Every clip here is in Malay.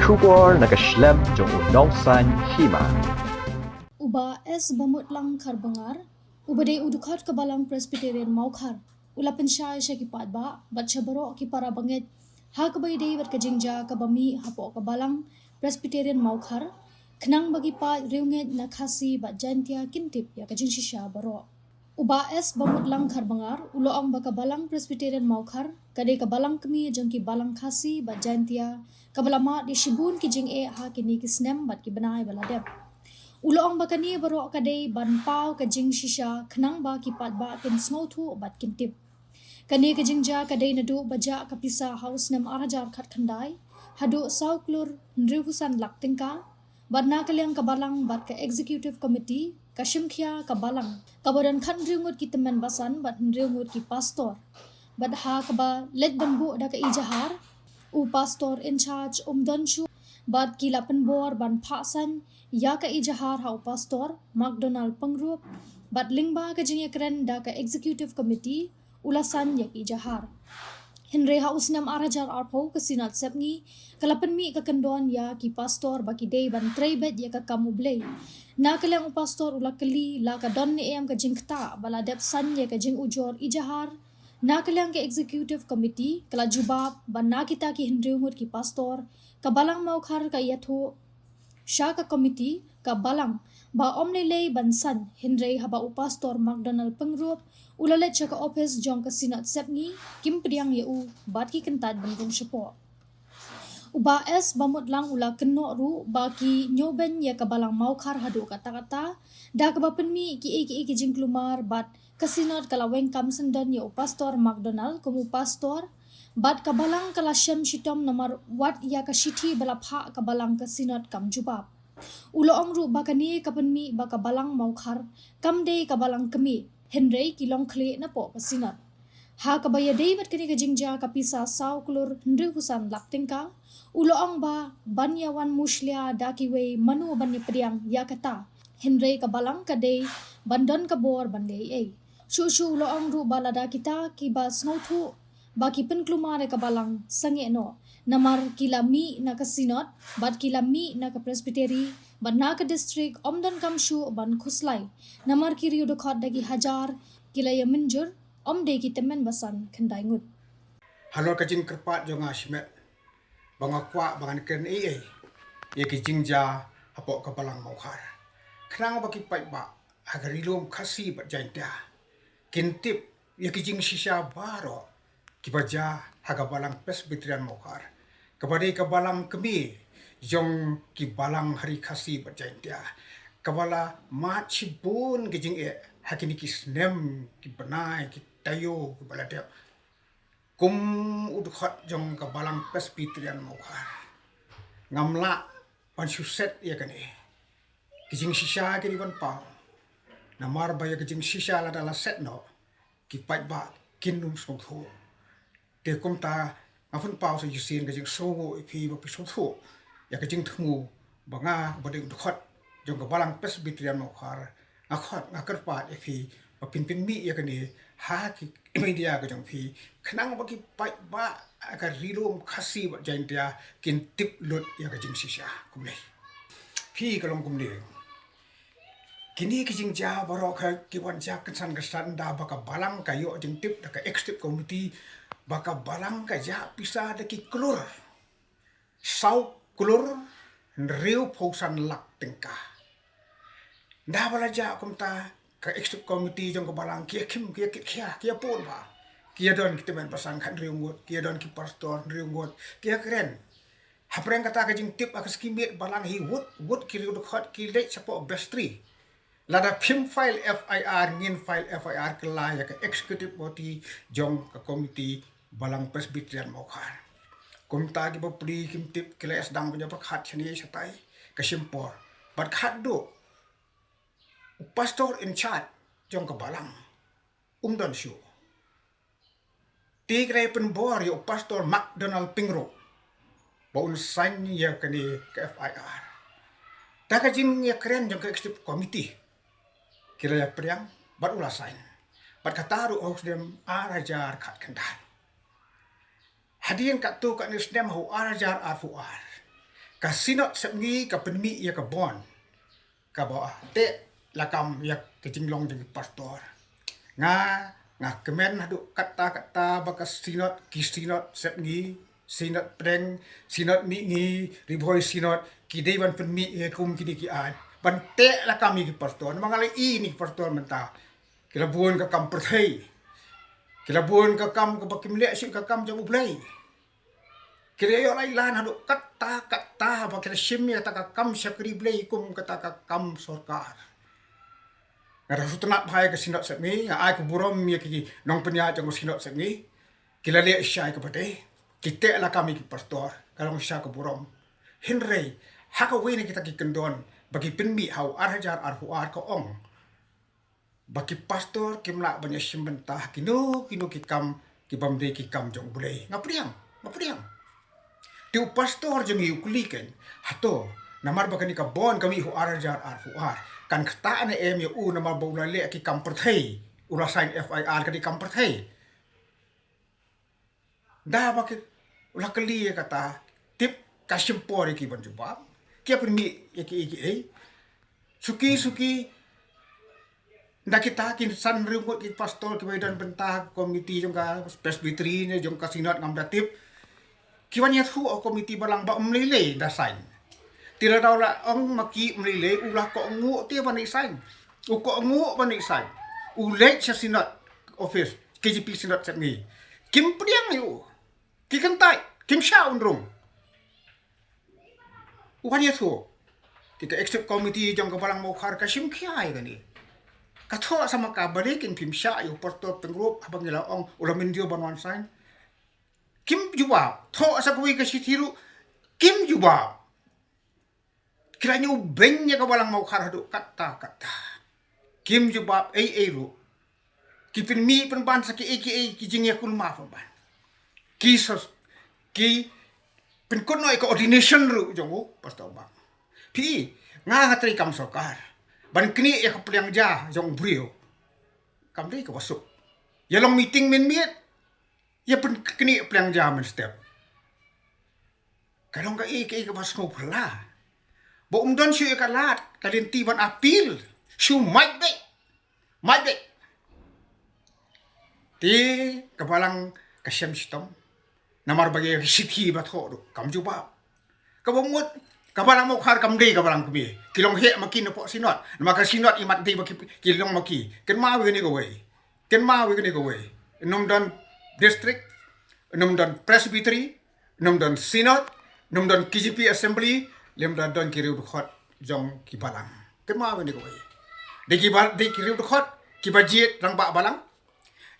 Shubor nakaslem jong unongsan hima. Uba es bamut lang karbangar, ubade udukat kabalang Presbyterian maukar, ula pensyay siya kipat ba, bat siya baro kipara bangit, ha kabay day bat kajingja kabami hapo kabalang Presbyterian maukar, kenang bagi pat riunget na kasi bat jantia kintip ya kajing siya baro. Uba es bamut lang karbangar, ulo ang bakabalang Presbyterian maukar, kadai kabalang kami jang ki balang kasi bat jantia, kabalama di shibun kijing ha kini kisnem bat kibanay baladep. Ulo ang bakani baro kadai ban pau kajing shisha kenang ba kipat ba kin smotu bat kintip. Kani kajing ja kadai nadu baja kapisa house nam arajar khat khandai hadu sauklur nrihusan laktingka badna kalyang kabalang bat ka executive committee kashimkhia kabalang kabadan khan ringut ki temen basan bat ringut ki pastor bat ha kaba let banbu da ka ijahar u pastor in charge donshu bat kila penbor ban phasan ya ka ijahar hau pastor McDonald pangrup bat lingba ka jing ekren da ka executive committee ulasan yak ijahar Henry haus nam arajar arpo ka sinat sepngi kalapan mi ka kandon ya ki pastor baki day ban traybet ya ka kamublay na kalang pastor ula kali la ka don ni em ka jing kta bala dep san ya ka jing ujor ijahar na kalang ka executive committee kala jubab ban na kita ki Henry ngut ki pastor kabalang maukar ka yatho siya ka committee kabalang ba omnilay bansan Henry haba u pastor McDonald pangrup ulalet siya ka office jong ka sinat sepngi kimpriang yau bat ki kentad bandung siya Uba es bamut lang ula keno ru baki nyoben ya kabalang maukar hadu kata-kata da kabapen mi ki jing klumar bat kasinot kalaweng kamsendan ya pastor McDonald kumu pastor bat kabalang kalasyam shitom nomor wat ya kashiti balapha kabalang kasinot kam jubab ulo ong ru bakani kapen mi bakabalang maukar kamde kabalang kemi Henry kilong kle na po kasinot ha kabaya David kani kajingja kapisa saw kulur nrihusan laktingka ulo ang ba banyawan muslia dakiwe manu banya priang yakata Henry kabalang kadai bandon kabor bandai Shushu ulo ang ru balada kita kiba snowtu baki penklumare kabalang sange no namar kilami na kasinot bat kilami na ka presbytery bat na ka district omdan kamshu ban khuslai namar kiri udokot dagi hajar kilaya menjur omde ki temen basan khandai ngut Halo kajing kerpat jonga shimet banga kwa bangan ken ye ki jingja hapo kabalang maukar khnang baki pai ba agarilom khasi bat jainta kintip ye ki jing shisha baro kibaja hagabalang Presbyterian maukar kabadai kabalang kemi jong ki balang hari khasi bat jainta kabala ma chibun ki jing hakini ki snem ki banai ki tayo ki baladep kum udkhot jong kabalang Presbyterian maukar ngamla pansuset ya kani kijing shisha kini ban pau namar baya kijing shisha la dala set no ki pai ba kinum sotho te kum ta ngafun pau sa yusin kijing songo ipi ba pi sotho ya kijing thmu banga bade udkhot jong kabalang Presbyterian maukar akhot ngakerpat ipi ba pin mi ya kani ha ki media ka jong phi khnang ba ki pai ba ka rilom khasi ba jain dia kin tip lot ya ka jing shisha kumle phi ka long kumle kini ki jing ja baro ka ki wan ja kan da ba ka balang ka yo jing tip da ka executive committee ba ka balang ka ja pisa da ki klur sau klur riu phosan lak tengka da bala ja kumta ka executive committee jong kabalang kia kim kia kia pun ba kia don kita men pasang kan riungut kia don ki pastor riungut kia keren hapreng kata ka jing tip akas kimit balang hi wood ki riu khot ki le sapo bestri lada pim file FIR ngin file FIR kala ya ka executive body jong ka committee balang Presbyterian maukar kumta ki bapri kim tip kila esdang punya pakhat chani satai ka simpor bat khat do pastor in charge jong kabalang dan shu tigre penbor yo pastor McDonald pingro baun sign ya kani ke FIR taka jing ya keren jong ke executive committee kira ya priang bat ula sign bat kataru aus dem arajar khat kandai hadien kat tu kat nisdem hu arajar arfuar Kasinot sengi ka penmi ya ka bon. Ka bawa te lakam ya kejinglong jadi pastor. Nga kemen hadu kata-kata bakas sinot kisinot sengi sinot preng sinot mi riboy sinot kidewan penmi ya kum kidi ki an. Ban te lakam ki pastor. Mangalai ini pastor mentah. Kilabun ka kam perthai. Kilabun ka kam ka bakimle si ka kam jamu blai. Kira yo lai lan hadu kata ba kira shimya ta kam syakri blai kum kata kam sorkar. Ngara sutna bhai ka sinot sami ai ku burom ya ki nong penya jang sinot sami. Kila le syai ka bade. Kita la kami ki pastor kalong sya ka burom. Henry haka wini kita ki kendon bagi penmi hau arhajar arhuar ka ong. Bagi pastor kimla banyak simbentah kino ki kam ki bamde ki kam jong blai. Ngapriang. Tiu pastor jeng yu kuliken hato namar bakani ka bon kami hu arjar arfuar kan kata ane em yu namar baula le ki kam perthai ula sign FIR ka di kam perthai da baki ula kali kata tip kasimpor ki ban jubab ki apni ki suki nda kita kin san ringot ki pastor ki dan bentah komiti jong ka presbytery ne jong ka sinat ngam datip kiwan ya thu o komiti balang ba umlele da sign tira daw la ang maki umlele ulah ko ngu ti ba ni sign u ko ngu ba ni sign u let sa sinat office KGP sinat sa ni kim priang yu ki kantai kim sha undrung u kan ya thu kita exec committee jong ka balang mo khar ka sim khiai gani ka tho sama ka balik kim sha yu porto pengrup abang ila ong ulamin dio banwan sign Kim jubab, tho asa kuwi ka sithiru, Kim jubab. Kiranya ubengnya ka walang mau karado kata. Kim jubab ru. Kipin mi penban sa ki jingya kulma penban. Kisos ki penkonoy coordination ru jongo pastor bang. Pi ngatri kam sokar. Ban kini ya ka pliang ja jong brio. Kam dei ka wasuk. Ya long meeting min miet. Ya pun kini pelang jaman step. Kalau enggak ka mas ngobrol lah. Bo don siya ka lat kalin tiban apil. Siya might be. Ti kabalang kasyam sitom. Namar bagay sithi bat ho kam juba. Kabamot kabalang mo khar kam dei kabalang kubi. Kilong he makin po sinot. Maka sinot imat dei baki kilong maki. Ken mawi ni ko way. Nom don district, num dan presbytery, num dan synod, num dan KGP assembly, lem dan kiriu khot jong ki balang. Kema ni ko ye. De kiriu khot ki bajiet rang ba balang.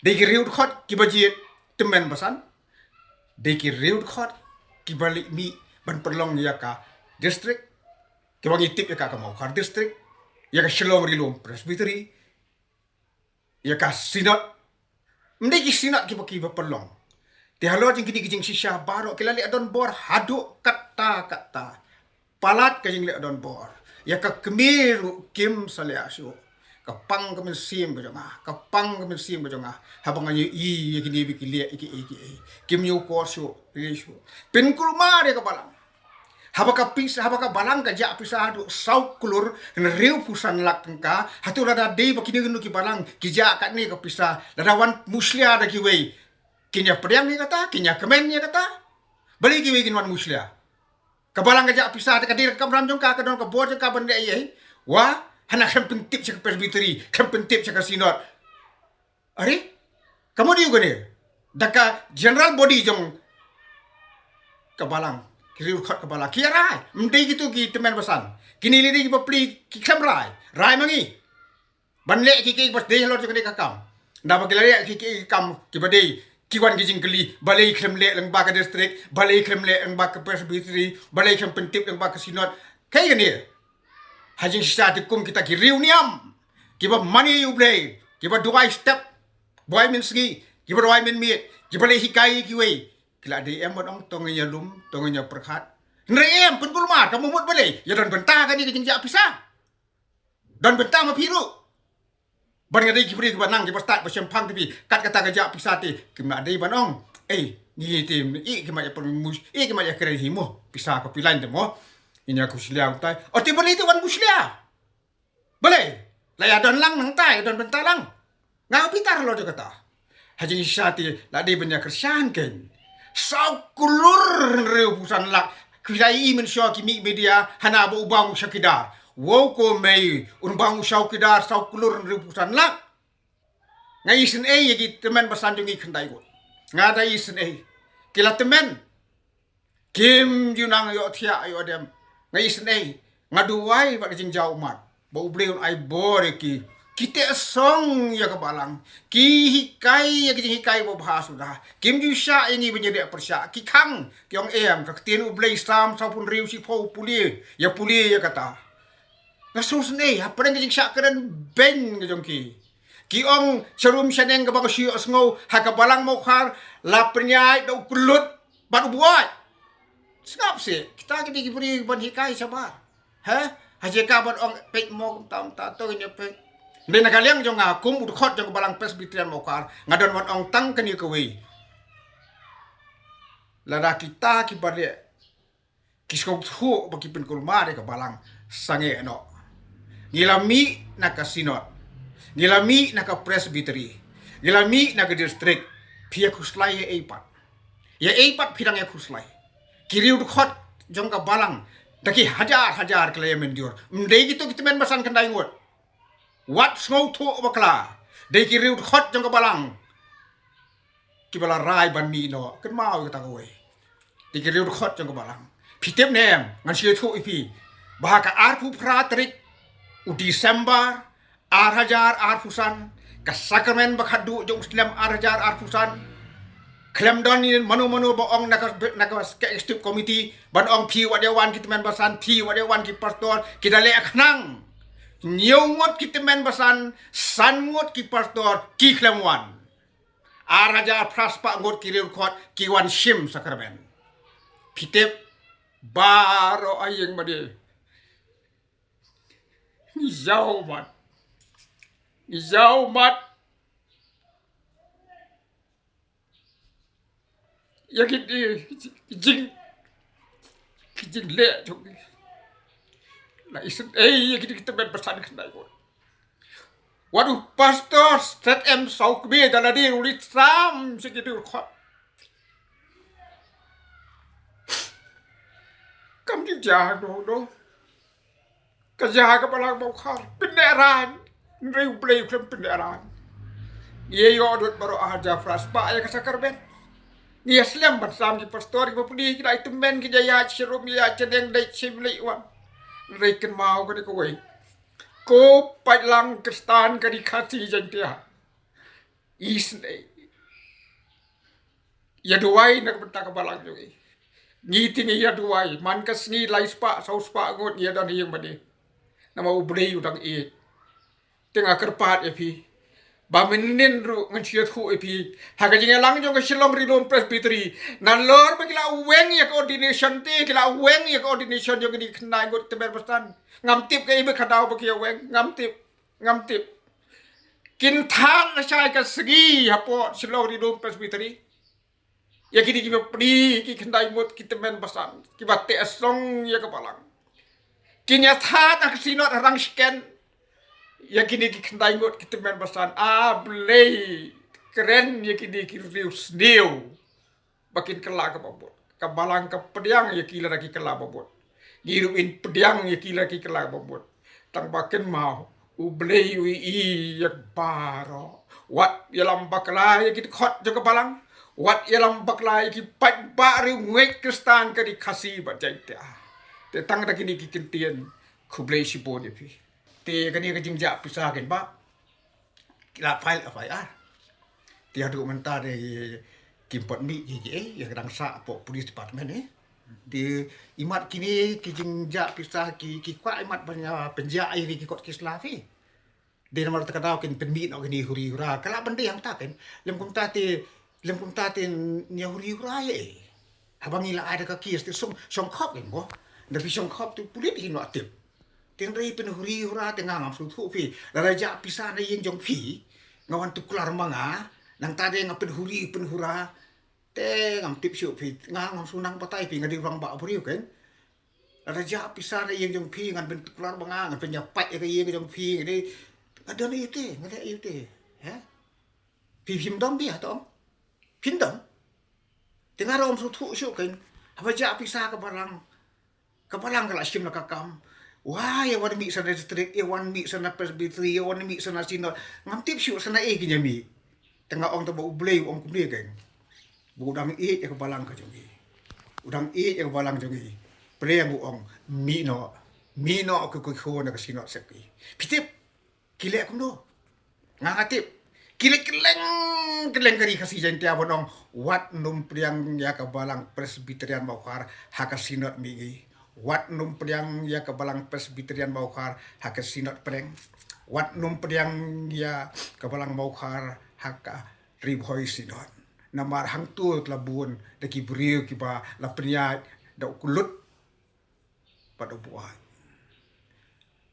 De kiriu khot ki bajiet temen basan. De kiriu khot ki balik mi ban perlong ya ka district. Ki bangi tip ya ka mau khar district. Ya ka shalom rilum presbytery. Ya ka synod Mendeki sinat ki perlong. Ti halo jing kini jing sisha baro kilali adon bor hadu kata. Palat ka jing le adon bor. Ya ka kemiru kim sale asu. Ka pang ka sim ka jonga. Habang ayo ya kini bi kilia iki. Kim yu ko su isu. Pin kulma re ka balang. Habaka balang ka ja pisa hadu sau kulur riu pusan lakengka hatu lada dei bakini gnu ki balang ki ja kat ni ka pisa ladawan muslia da ki wei kinya priam ni kata kinya kemen ni kata bali ki wei kinwan muslia ka balang ka ja pisa ka dir ka ram jong ka don ka bor ka bande ai wa hana kam pentip sa presbytery kam pentip sa sinod are kamu di gune daka general body jong ka balang kiriu khot kepala kia rai mendai gitu ki temen pesan kini lidi ki papli ki kamrai rai mangi banle ki bas dei lor jeng kakam nda bagi lari ki kam ki badei ki wan ki jingkeli balai kremle lang ba ka district balai kremle lang ba ka presbytery balai krem pentip lang ba ka sinod kai gani hajing sisa dikum kita ki reuniam ki ba money you play ki ba duai step boy min sgi ki ba duai min miet ki balai hikai ki wei kila di em ong tongnya lum tongnya perkhat nrem pun kulmar kamu mut balai ya don bentah kan ni jing pisang don bentah ma piru ban ngadai ki beri ki banang ki bastat ba sempang ti kat kata gajak pisati ki ma dei banong ni tim I ke maya permus I ke maya keren himo pisah ke pilan demo ini aku silia utai oh tiba itu wan muslia boleh laya don lang nang tai don bentar lang ngau pitar lo kata haji syati la di benya kersian ken sau kulur reu pusan lak kidai men syo kimi media hana bu bang syakidar wo ko mei un bang syakidar sau kulur reu pusan lak ngai isen yagi teman basanjungi khandai go ngada isen kila temen kim junang yo thia yo dem ngai isen ngaduai ba jing jau mat bau bleun ai bore ki kita song ya kebalang ki hikai ya ki hikai bo bahasuda kim ju sha ini benyede persya ki khang kyong em ka tin u blei sam sa pun riu si pho puli ya kata ngasus ne ha pren jing sha keren ben ngejong ki ong serum shaneng ka bang si osngo ha ka balang mo khar la pernyai do kulut ban buat ngap sih kita ki beri ban hikai sabar ha haje ka ban ong pek mo tam ta to nya pek nên là kalian jong akum ud khot jong balang presbyterian mokar ngadon wan ong tang keni kewi lara kita ki bade kiskong thu baki pen kulma de ka balang sange no ngilami na kasinot ngilami na ka presbytery ngilami na ka district pia kuslai ya eipat phirang ya kuslai kiri ud khot jong ka balang daki hajar klem endur mdei gitu kita men basan kendai ngot wat ngau thu bakla dei ki riu khot jong ka balang ki bala rai ban mi no kan mau ka ta ko dei ki riu khot jong ka balang pitep nem ngan sie thu ipi bah ka ar pu pra trik u Desember ar hajar ar pusan ka sakramen bakhadu jong Islam ar hajar ar pusan klem don ni manu ba ong nak ka executive committee ban ong phi wa dewan ki temen basan phi wa dewan ki pastor ki dale akhnang nyongot kita men basan sangot ki pastor ki klemwan araja praspa ngot ki rekod ki wan shim sakramen pitep baro ayeng made izau mat ya jing le jong la isen ya kita ben pesan kendai ko waduh pastor set em sau kbe dala di ulit sam segitu khat kam di jah do ka jah ka balang mau khar penderan reu play klem penderan ye yo dot baro aja fraspa ya kasakar ben ni aslam bersam di pastor ki pudi kita itu men ki jaya serum ya cedeng dai simli wan reken mau ka ko wei ko pailang kristan ka di khati jantia is ya duai nak benta ka balang jo ni tingi ya duai man ka sngi lai spa sau spa ngot ya dan yang bade nama ubrei udang tengah kerpat epi ba menin ru ngan thu epi haga jinga lang jo ka silong rilon presbytery nan lor ba kila weng ya coordination te kila weng ya coordination jo ni khnai ngot teber pastan ngam tip ka ibe khadau ba kia weng ngam tip kin thang na sai ka segi hapo silong rilon presbytery ya kini ki pdi ki khnai ngot ki temen pastan ki batte asong ya ka palang kinya tha na sinot rang scan ya kini ki khandai ngot kita men basan blei keren ya kini ki rius new bakin kela ka babot ka balang ka pediang ya kila ki kela babot giruin pediang ya kila ki kela babot tang bakin mau u blei wi ya baro wat ya lam bakla ya ki khot jo ka balang wat ya lam bakla ya ki pat bari ngek kristan ka di khasi ba jaita te tang da kini ki kintien khublei si bo ni pi te kani ka jingja pisah ken ba kila file FIR ti adu menta de kimpot mi ji ya kadang sa po police department di imat kini ki jingja pisah ki kwa imat banya penja iri ki kot kislafi de nomor takadau ken penmi no gini huri hura kala bende yang ta ken lem kum ta te nya huri hura ye habang ila ada ka kis ti song khop ken bo da fi song khop tu police hi no atip tiếng rây bên huri hura tiếng ngam su thu phi la raja pisah na yin jong phi ngawan tu kular manga nang ta de ngapin huri pen hura te ngam tip siu pi ngam sunang patai pi ngadi orang ba buriu kan ada ja pisah na yang jong pi ngan bentuk keluar banga ngan penyapai ke yang jong pi ngadi ada ni te ngada itu ha pi phim dom bi atau pin dom tengah rom su thu siu kan apa ja pisah ke balang kala sim na kakam wah ya wan mi sana distrik ya wan mi sana presbytery ya wan mi sana sinod ngam tip siu sana kinya mi tengah ong tabo ublei ong kumri kan budang ya ke balang ka jongi udang ya ke balang jongi pre bu ong mi no ke ko na ka sinod sepi pitip kile kum do ngangatip kile keleng kari kasi jantia bonong wat num priang ya ke balang presbyterian Maukhar haka sinod mi wat num priang ya ke balang presbyterian Maukhar haka sinod preng wat num priang ya ke balang Maukhar haka ribhoi sinod namar hang tu labun de ki brio ki ba la penya da kulut pada buat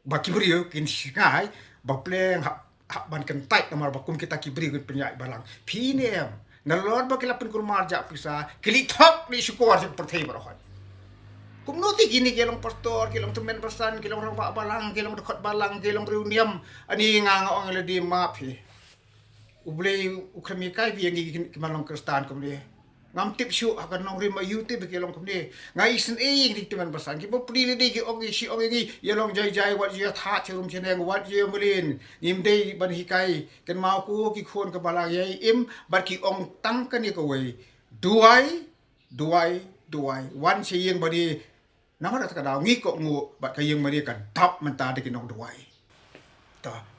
ba ki brio kin singai ba pleng hak ban kentai namar ba kum kita ki brio penya balang pinem na lord ba kila pen kurmar ja pisa kili thok ni syukur se perthai ba rohan kum no ti gini kelong pastor kelong temen pesan kelong orang ba balang kelong dekat balang kelong reuniam ani nganga ong le di ma phi ublei ukrami kai bi ngi kimalong kristan kumde ngam tip shu akan nong rima youtube kelong kumde ngai sen ngi teman pasan ki popri le ki ong si ong ngi yelong jai wat ye tha cherum cheneng wat ye mulin nim dei ban hikai ken mau ku ki khon ka bala ye im bar ki ong tang kan ko wei duai wan se yeng bari namara ta da ngi ko ngu bat ka yeng mari kan tap menta de ki nong duai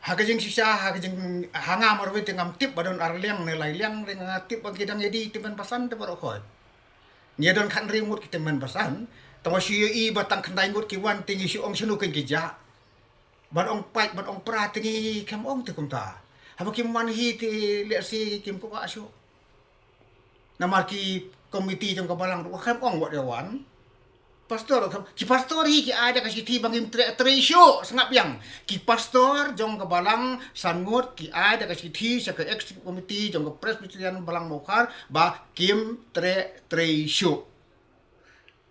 hagajing sisa hagajing hanga marwe tengam tip badon arliang nelai liang dengan tip bagi dang edi teman pasan te barokot nya don kan rimut ki teman pasan tawa i batang kendai ngut ki wan tingi si ong senu ken ki ja ban ong pai ban ong pra tingi kam ong te kumta haba kim man hi ti le si kim ko asu namar ki komiti jong kabalang kam ong wat dewan pastor ki pastor hi ki ada kasi ti bangim treisyo sangap yang ki pastor jong ke balang sangut ki ada kasi ti sa ke executive committee jong ke presbyterian balang Maukhar ba kim treisyo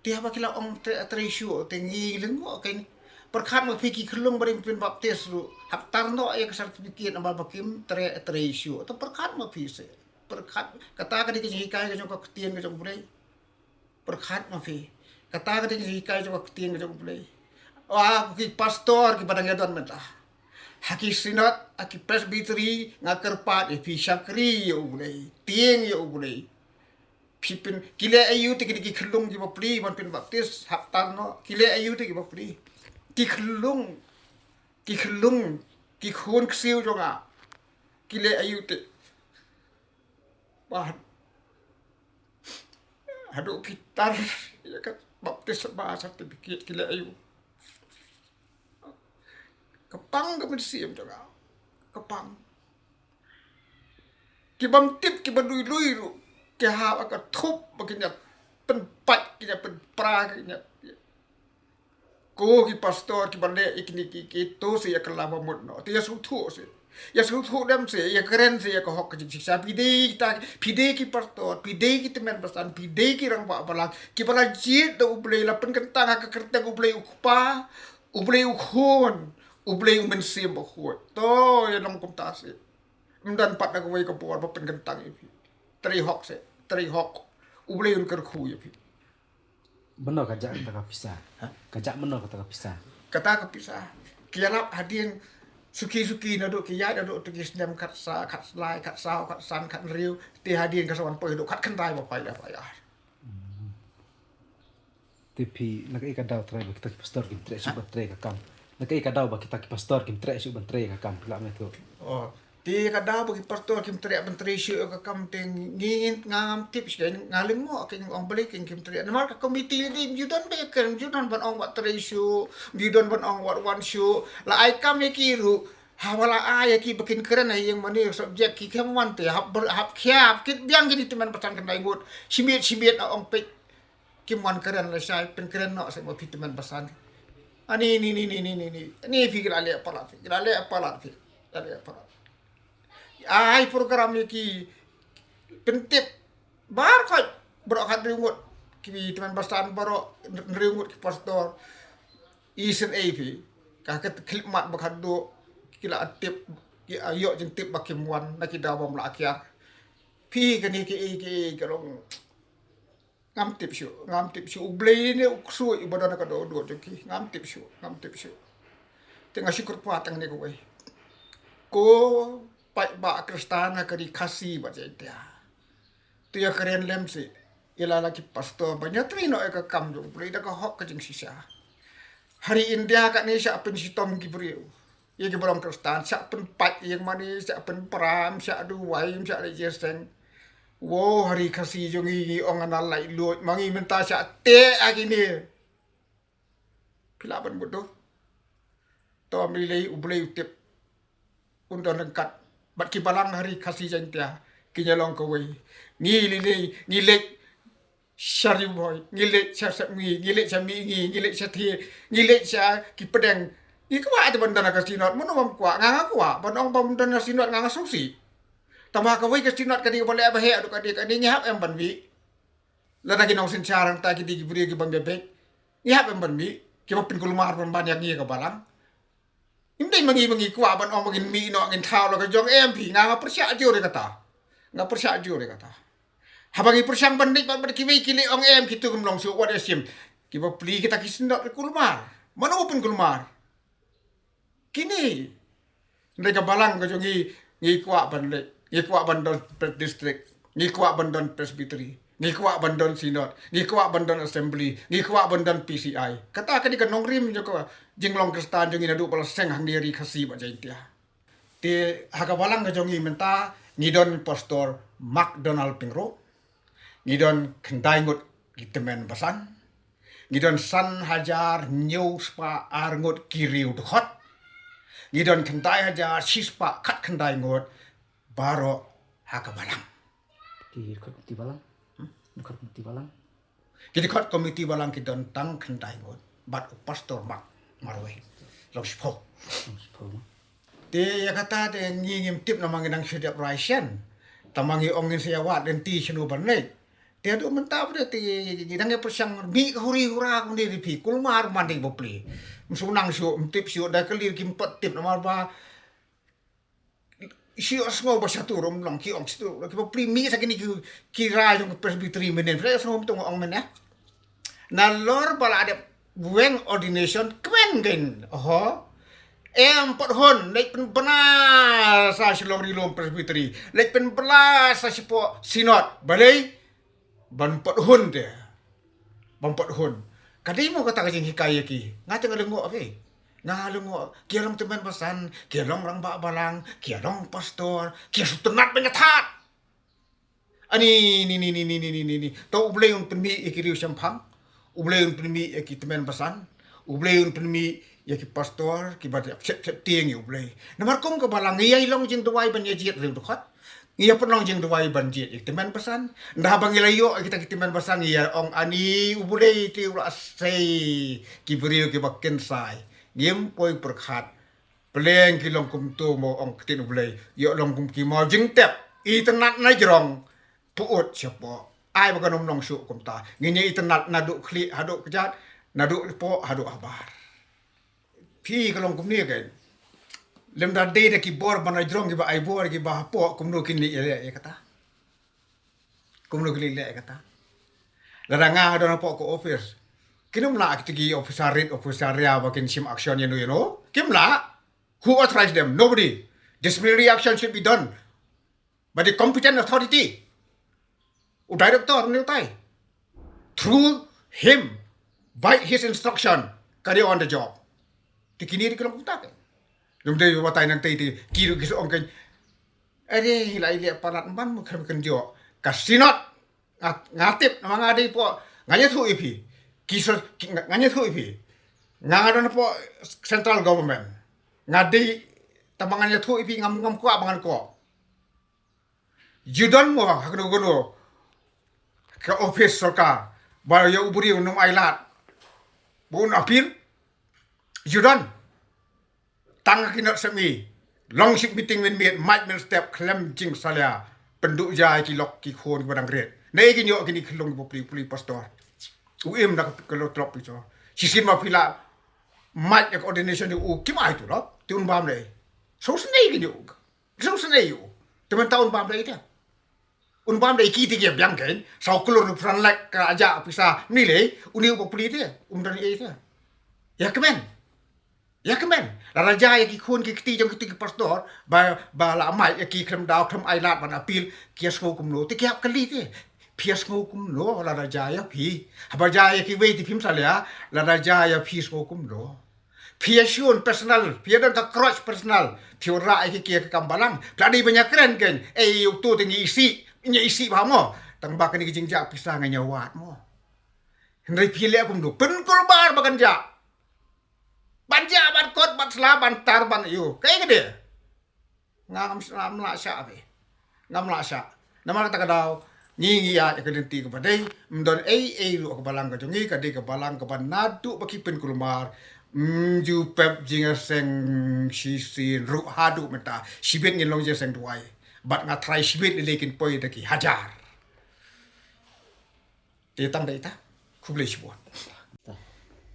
ti apa kila ong treisyo tengi lengo ken perkhat ma fiki kelung baring pin baptis ru hap tarno ya ke sertifikat amba ba kim treisyo to perkhat ma fi se perkhat kata ka di ki kai jong ka ketien jong bulai perkhat ma fi kata kata ni kai jo keting jo play wah ki pastor ki padang yadon meta haki sinot aki presbytery ngakar pat e pi syakri yo play tieng yo play pipin kile ayu te ki khlung ki bapri man pin baptis haptan no kile ayu te ki bapri ki khlung ki khon ksiu jo nga kile ayu te bah hadu kitar ya kan baptis bahasa terbikin kila ayu kepang ke bersiam juga kepang kibam tip kibam lui ru ke ha akan thup baginya penpat kinya penpra kinya ko ki pastor ki bande ikni ki to se ya kelaba mudno ti ya suthu se ya suthu dem se ya keren se ya ko hok ki siksa pide ki pastor pide ki temen pasan pide ki rang ba balang ki bala jit do ublei la pen kentang ka kerteng ublei ukpa ublei ukhon ublei umen se bo khot to ya nam kum ta se mdan pat na ko wei ko por ba pen kentang i tri hok ublei un ker khu ya pi benar kajak kata pisah kajak benar kata pisah kata kepisah kialap hadin suki na do kiya do to kisnem kat slai kat sao kat san kat riu ti hadin kasawan po do kat kentai ba pai la ya tapi nak ikan daw try kita ki pastor kim tre subat tre ka kam nak ikan daw ba kita ki pastor kim tre subat tre ka kam la me to oh ti kada bagi pastor kim tre menteri syu ka kam teng ngin ngam tips kan ngalim mo king ong balik king kim tre namar ka committee ni judon be kan judon ban ong wat tre syu judon ban ong wat wan syu la ai kam ye kiru hawala ay ki bikin keren ay yang mani subjek ki keman te hap kya kit biang gini teman pesan kendai ngut simit ong pe kimwan keren la sai pen keren no sai mo teman pesan ani ni fikir ale apa ay program ni ki pentip bar kau berkat ringut kibi teman basan baro ringut ki pastor isen AP kaket khidmat bakhado kila atip ki ayo jeng tip bakimuan na kita bom la akyar pi kani ki kalong ngam tip syu ublei ne uksu ibadan ka do joki ngam tip syu tengah syukur puatang ni ko pai ba kristana kari kasi ba jetia tu ya keren lemsi ila lagi pastor banyak trino ka kam jo ublei da ka hok ka jing sisa hari India kat ni siap pen sitom ki beriu ye ki bolong kristan siap pen pat yang mani siap pen pram siap duai siap registreng wo hari kasi jongi ong analai luot mangi menta siap te agini pila ban bodoh to milei ublei utip undon lengkat bat ki balang hari kasi jantia kinyalong kawai ni lek syari boy ngilek syak mi ngilek sami ngilek sati ngilek sya ki pedang ikwa ate bandana ka sinot mono mam kwa nganga kwa banong bandana sinot nganga susi tama ka wei ka sinot ka di boleh abahe adu ka di ngihap em banwi lada ki nong sin charang ta ki di buri ki bang bebek ngihap em banwi ki mapin kulumar ban banyak ngi ka balang imdai mangi kwa banong mangin mi no ngin thau lo ka jong em pi nganga persya jo re kata nga persya jo re kata habangi persang bandit ban kiwi kili ong em kitu kumlong su wat esim kiba pli kita kisindot kulmar mana open kulmar kini mereka balang ka jongi ngi kwa bandon district ngi kwa bandon presbytery ngi kwa bandon sinod ngi kwa bandon assembly ngi kwa bandon PCI kata ka di kanong rim joko jinglong kristan jongi nadu pala seng hang diri khasi ba jaitia te haga balang ka jongi menta ngidon pastor McDonald Pingro ngidon kendai ngut gitemen basan ngidon san hajar news pa arngut kiriu dkhot ngidon kendai hajar sispa kat kendai ngut baro hakabalang Di komiti balang. Komiti balang. jadi khot komiti balang kidon tang kendai ngut bat pastor mak marwe lospo te ya kata te ngingim tip namang nang sedap raisen tamangi ongin sayawat den ti senu barnet dia tu mentah pada ti dang ya persang bi huri hura kundi ripi kulmar mandi bopli musunang syu tip syu da kelir kimpet tip nomor ba syu asmo ba satu rom long ki ong stu ki bopli mi sakini kira jong presbytery menen fra asmo tung ong men ya na lor bala ada bueng ordination kwen gen pot hon lek pen benar sa silong rilom presbytery lek pen belas sa sipo sinod balai ban pot hun dia ban pot hun kadai mo kata kajing hikaya ki ngate ngalengo ave ngalengo kialong teman pasan kialong rang ba balang kialong pastor kiasu tenat benyatat ani ni to ublei un penmi ikiriu sampang ublei un penmi iki teman pasan ublei un penmi ki pastor ki bat sep tieng ublei namar kum ke balang ngai long jing tuai ban ye jiet riu dokhat ia penong jeng duai banjit teman pesan dah bangilayo kita teman pesan ia ong ani ubulei ti ula sei ki beriu ki bakken sai ngim poi perkhat peleng ki long kum tu mo ong tin ubulei yo long kum ki mo jeng tep i tenat na jrong puut siapa ai bakan long su kum ta nginya i tenat nadu kli hadu kejat nadu po hadu abar pi kalong kum ni kan lem da de de ki bor bana jrong ki ba ai bor ki ba po kum no kin li ya kata kum no kin li kata la nga do na po ko office kinum la ki officer ya ba kin sim action you know kim la who authorized them nobody disciplinary action should be done by the competent authority o director ni tai through him by his instruction carry on the job tikini di kelong tak yung day watay nang tay kiro giso ong kan ade hilai le parat man mo kan jo kasinot ngatip na mga day po nganya thu ipi kiso nganya thu ipi ngado na po central government ngadi tabangannya thu ipi ngam ko abangan ko judon mo hakno ka office sarkar ba yo uburi unong ailat bun apil judon tang kinot semi long ship meeting min miet might min step klem jing salia penduk jai ki lok ki khon ki badang ret Nei gini yo gini kelong bo puli pastor. Uim nak kalau trop itu. Sisin ma pila mat yang ordination di kimai tu lah. Tiun bam deh. So senai gini yo. So senai yo. Teman tahun bam deh itu. Bam deh kita dia biang kan. Sau keluar peran lek kerajaan pisah nilai. Uni bo puli itu. Dan itu. Ya kemen. Ya kemen. La raja yang kikun kikti jong kiti pastor. Ba la mai yang kikrem dau krem ailat ban apil kias ko kumlo. Tikiap kali tu. Pias ngokum lo la rajaya pi habajaya ki wei ti phim salia la rajaya pi ngokum lo piasun personal piadan ka crotch personal piora ai ki kambalang pladi banyak keren kan yu tu tingi isi ba mo tang ba kan ki jingja pisang nyawat mo hendai pile akum do pen kurbar bagan ja banja ban kot ban sla ban tar ban yu kai gede ngam la sha be ngam la sha namar ta kadau Nyingi ya kelenti kepada mendon ru kebalang ke jongi kadi kebalang ke nadu baki pen kulumar ju pep jinga seng sisin ru hadu menta sibet ngilong je seng duai bat nga try sibet lekin poi daki hajar tang dai ta kuble sibo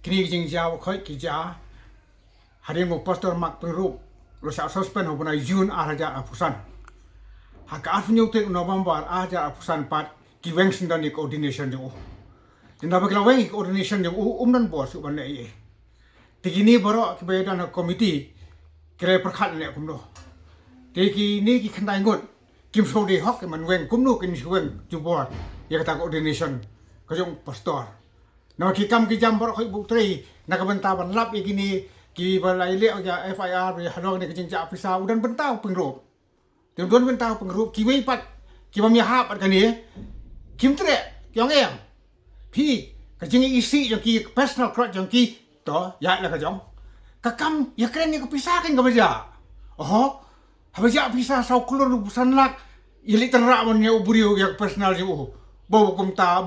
kini jing jaw khoi ki ja hari mo pastor mak penrup lo sa suspend ho bana jun araja apusan haka afnyu te November aja apusan pat ki weng sindan ni coordination jo tinda bakla weng coordination jo umnan bos ban nei tigini baro ki bayadan committee kre perkhat ne kumno tiki ni ki khandai ngot kim so de hok man weng kumno kin weng ju bor ya kata coordination ka jong pastor na ki kam ki jam baro khoi bu tri na ka bentaban lap igini ki balai le ya FIR be halong ne ki jing ja pisa udan bentau pengrop Tuan pun tahu pengerup kiwi pat kiwa mihap at kani kim tre yang em pi kajing isi yang ki personal crowd yang ki to ya la kajong kakam ya keren ni kepisah kan kabaja oh habaja pisah sau keluar busan lak ili tenrak mon ya uburiu yang personal ji bokum ta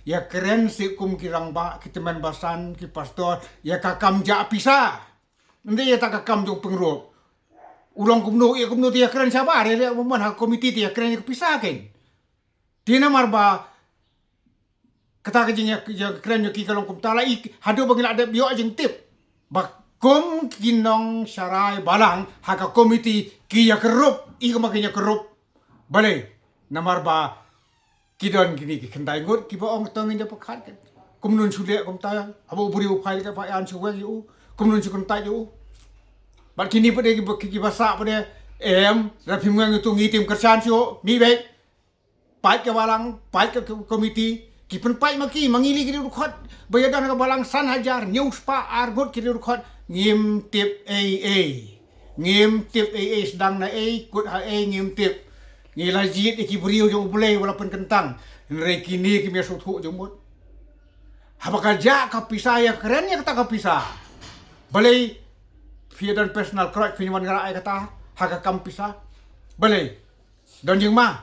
ya keren si kum kirang ba kitemen basan ki pastor ya kakam ja pisah nanti ya tak kakam jong pengerup ulang kumno dia keren siapa dia mana komiti dia keren kepisahkan dia namar ba kata kejingnya keren ki kalong kumtala hadu bagi ada bio ajeng tip bakum kinong syarai balang haka komiti ki ya kerup makinya kerup bale namar ba kidon kini ki kendai ngut ki ba ong tongin dia pekat kumnun sulia kumtaya abo buri upai ka pa an suwe yu kumnun sukuntai yu Bat kini pada ki basa pada rapim ngang itu ngitim kerjaan sio mi baik pai ke balang pai ke komiti ki pen pai maki mangili ki rukhot bayadan ke balang san hajar news pa argot ki rukhot ngim tip sedang na kut ngim tip ngila jit ki brio jo boleh walaupun kentang re kini ki mesu thu jumut habaka ja ka pisah ya keren ya kata ka pisah balai dan personal crowd pinjaman ngara ai kata haka kampisa balai dan jeng ma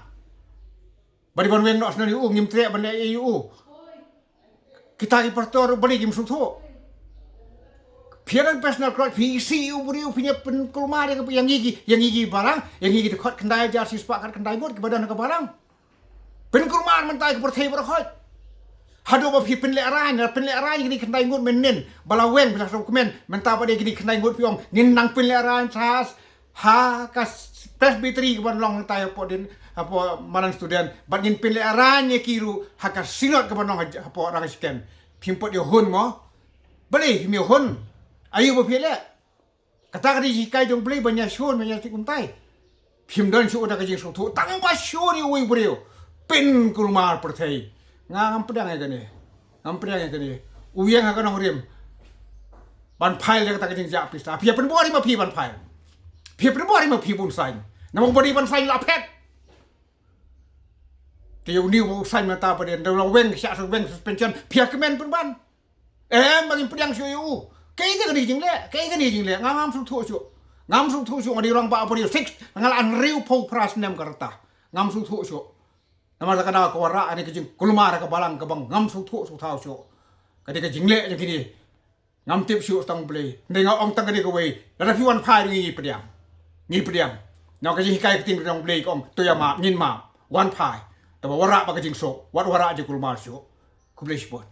bari ban wen nos nani ngim tre ban eu kita ki pastor bali gim sutho dan personal crowd PC buri punya penkulmar yang gigi barang yang gigi dekat kendai jar sispa kan kendai bot ke badan ke barang penkulmar mentai ke perthai berkhot hado ba pen le aran gini kendai ngut menen balaweng bila dokumen menta pada gini kendai ngut piong nin nang pen le aran sas ha kas presbytery ke long tai podin apa maran student bat nin pen le aran ye kiru ha kas sinot ke long apa orang sken pimpot yo hun mo beli mi hun ayu ba pile kata kadi jikai jong beli banyak shun banyak tikuntai pim dan shu udah kajing sutu tang ba shun yo wi brio pen kulmar perthai ngam pedang ya kene uyang akan ngorim ban phai le kata kajing ja pista pia pen bori ma pi ban phai pia pen bori ma pi bun sain namong bori ban sain la pet Dia ni mau sign mata pada dia orang weng siap weng suspension pihak kemen pun ban. Bagi pedang siu. Kayak ni jing le. Ngam su thu su. Ngam su thu su ngadi orang ba apa dia fix ngalan riu pau pras nem karta. Ngam su thu su. Nama tak ada kuara ani kejing kulmar ke balang ke bang ngam su thu su thau su. Kadi kejing le je kini. Ngam tip su tang beli. Dengar ong tang kadi ke wei. Ada fiwan phai ni pedang. Ni pedang. Nak kejing hikai keting orang beli kong tu ya ma ngin ma. One pie. Taba wara ba kajing so, wat wara je kulmar so. Kublai spot.